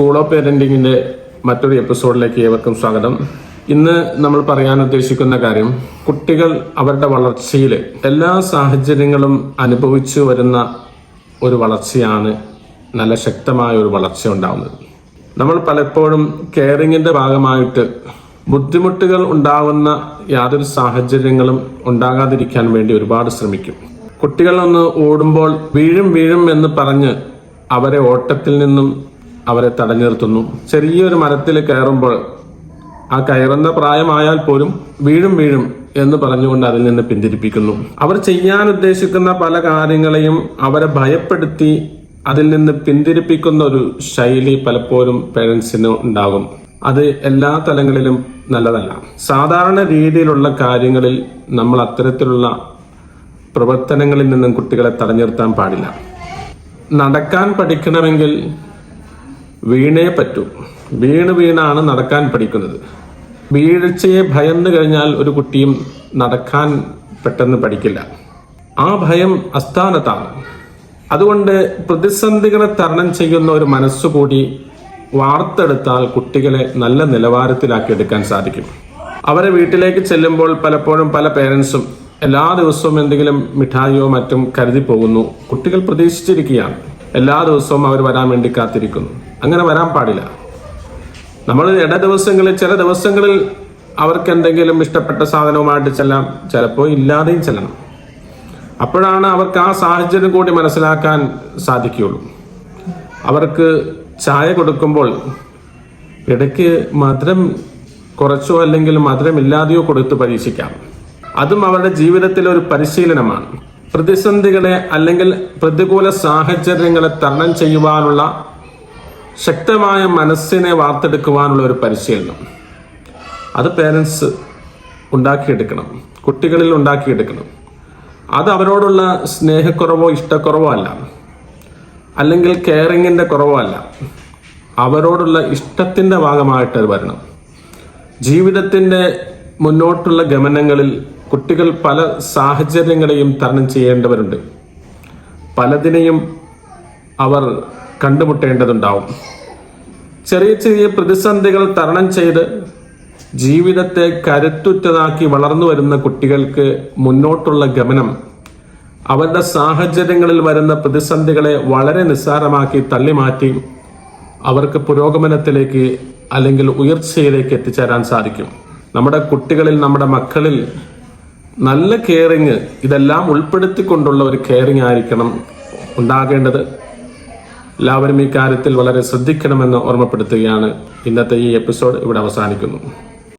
School of പേരന്റിങ്ങിന്റെ മറ്റൊരു എപ്പിസോഡിലേക്ക് ഏവർക്കും സ്വാഗതം. ഇന്ന് നമ്മൾ പറയാൻ ഉദ്ദേശിക്കുന്ന കാര്യം, കുട്ടികൾ അവരുടെ വളർച്ചയിൽ എല്ലാ സാഹചര്യങ്ങളും അനുഭവിച്ചു വരുന്ന ഒരു വളർച്ചയാണ് നല്ല ശക്തമായ ഒരു വളർച്ച ഉണ്ടാവുന്നത്. നമ്മൾ പലപ്പോഴും കെയറിങ്ങിന്റെ ഭാഗമായിട്ട് ബുദ്ധിമുട്ടുകൾ ഉണ്ടാവുന്ന യാതൊരു സാഹചര്യങ്ങളും ഉണ്ടാകാതിരിക്കാൻ വേണ്ടി ഒരുപാട് ശ്രമിക്കും. കുട്ടികൾ ഒന്ന് ഓടുമ്പോൾ വീഴും എന്ന് പറഞ്ഞ് അവരെ ഓട്ടത്തിൽ നിന്നും അവരെ തടഞ്ഞു നിർത്തുന്നു. ചെറിയൊരു മരത്തിൽ കയറുമ്പോൾ ആ കയറുന്ന പ്രായമായാൽ പോലും വീഴും എന്ന് പറഞ്ഞുകൊണ്ട് അതിൽ നിന്ന് പിന്തിരിപ്പിക്കുന്നു. അവർ ചെയ്യാൻ ഉദ്ദേശിക്കുന്ന പല കാര്യങ്ങളെയും അവരെ ഭയപ്പെടുത്തി അതിൽ നിന്ന് പിന്തിരിപ്പിക്കുന്ന ഒരു ശൈലി പലപ്പോഴും പേരൻസിന് ഉണ്ടാകും. അത് എല്ലാ തലങ്ങളിലും നല്ലതല്ല. സാധാരണ രീതിയിലുള്ള കാര്യങ്ങളിൽ നമ്മൾ അത്തരത്തിലുള്ള പ്രവർത്തനങ്ങളിൽ നിന്നും കുട്ടികളെ തടഞ്ഞു നിർത്താൻ പാടില്ല. നടക്കാൻ പഠിക്കണമെങ്കിൽ വീണേ പറ്റൂ. വീണാണ് നടക്കാൻ പഠിക്കുന്നത്. വീഴ്ചയെ ഭയന്നു കഴിഞ്ഞാൽ ഒരു കുട്ടിയും നടക്കാൻ പെട്ടെന്ന് പഠിക്കില്ല. ആ ഭയം അസ്ഥാനത്താണ്. അതുകൊണ്ട് പ്രതിസന്ധികളെ തരണം ചെയ്യുന്ന ഒരു മനസ്സുകൂടി വാർത്തെടുത്താൽ കുട്ടികളെ നല്ല നിലവാരത്തിലാക്കി എടുക്കാൻ സാധിക്കും. അവരെ വീട്ടിലേക്ക് ചെല്ലുമ്പോൾ പലപ്പോഴും പല പേരൻസും എല്ലാ ദിവസവും എന്തെങ്കിലും മിഠായിയോ മറ്റും കരുതി പോകുന്നു. കുട്ടികൾ പ്രതീക്ഷിച്ചിരിക്കുകയാണ്. എല്ലാ ദിവസവും അവർ വരാൻ വേണ്ടി കാത്തിരിക്കുന്നു. അങ്ങനെ വരാൻ പാടില്ല. നമ്മൾ ചില ദിവസങ്ങളിൽ അവർക്ക് എന്തെങ്കിലും ഇഷ്ടപ്പെട്ട സാധനവുമായിട്ട് ചെല്ലാം, ചിലപ്പോൾ ഇല്ലാതെയും ചെല്ലണം. അപ്പോഴാണ് അവർക്ക് ആ സാഹചര്യം കൂടി മനസ്സിലാക്കാൻ സാധിക്കുകയുള്ളൂ. അവർക്ക് ചായ കൊടുക്കുമ്പോൾ ഇടയ്ക്ക് മധുരം കുറച്ചോ അല്ലെങ്കിൽ മധുരമില്ലാതെയോ കൊടുത്ത് പരീക്ഷിക്കാം. അതും അവരുടെ ജീവിതത്തിലെ ഒരു പരിശീലനമാണ്. പ്രതിസന്ധികളെ അല്ലെങ്കിൽ പ്രതികൂല സാഹചര്യങ്ങളെ തരണം ചെയ്യുവാനുള്ള ശക്തമായ മനസ്സിനെ വാർത്തെടുക്കുവാനുള്ള ഒരു പരിശീലനം അത് പേരൻസ് ഉണ്ടാക്കിയെടുക്കണം, കുട്ടികളിൽ ഉണ്ടാക്കിയെടുക്കണം. അത് അവരോടുള്ള സ്നേഹക്കുറവോ ഇഷ്ടക്കുറവോ അല്ല, അല്ലെങ്കിൽ കെയറിങ്ങിന്റെ കുറവോ അല്ല. അവരോടുള്ള ഇഷ്ടത്തിന്റെ ഭാഗമായിട്ട് അത് വരണം. ജീവിതത്തിന്റെ മുന്നോട്ടുള്ള ഗമനങ്ങളിൽ കുട്ടികൾ പല സാഹചര്യങ്ങളെയും തരണം ചെയ്യേണ്ടവരുണ്ട്. പലതിനെയും അവർ കണ്ടുമുട്ടേണ്ടതുണ്ടാവും. ചെറിയ പ്രതിസന്ധികൾ തരണം ചെയ്ത് ജീവിതത്തെ കരുത്തുറ്റതാക്കി വളർന്നു വരുന്ന കുട്ടികൾക്ക് മുന്നോട്ടുള്ള ഗമനം അവരുടെ സാഹചര്യങ്ങളിൽ വരുന്ന പ്രതിസന്ധികളെ വളരെ നിസ്സാരമാക്കി തള്ളിമാറ്റി അവർക്ക് പുരോഗമനത്തിലേക്ക് അല്ലെങ്കിൽ ഉയർച്ചയിലേക്ക് എത്തിച്ചേരാൻ സാധിക്കും. നമ്മുടെ കുട്ടികളിൽ, നമ്മുടെ മക്കളിൽ നല്ല കെയറിങ്, ഇതെല്ലാം ഉൾപ്പെടുത്തിക്കൊണ്ടുള്ള ഒരു കെയറിങ് ആയിരിക്കണം ഉണ്ടാകേണ്ടത്. എല്ലാവരും ഈ കാര്യത്തിൽ വളരെ ശ്രദ്ധിക്കണമെന്ന് ഓർമ്മപ്പെടുത്തുകയാണ്. ഇന്നത്തെ ഈ എപ്പിസോഡ് ഇവിടെ അവസാനിക്കുന്നു.